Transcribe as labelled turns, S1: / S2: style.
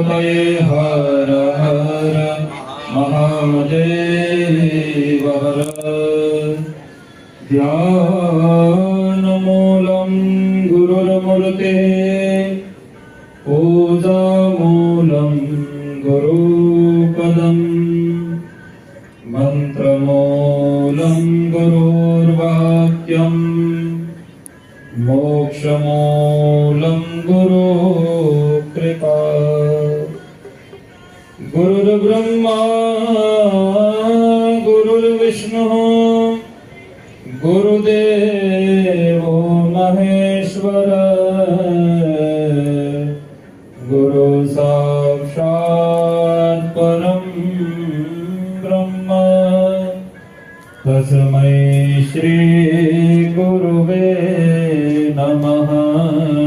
S1: गणपतये हर हर महादेव हर। ध्यानमूलं गुरुर्मूर्ते पूजामूलं गुरुपदम् मन्त्रमूलं गुरुर्वाक्यम् मोक्षमूलं गुरुकृपा। गुरुर्ब्रह्मा गुरुर्विष्णुः गुरुदेवो महेश्वर गुरु साक्षात् परं ब्रह्म तस्मै श्री गुरुवे नमः।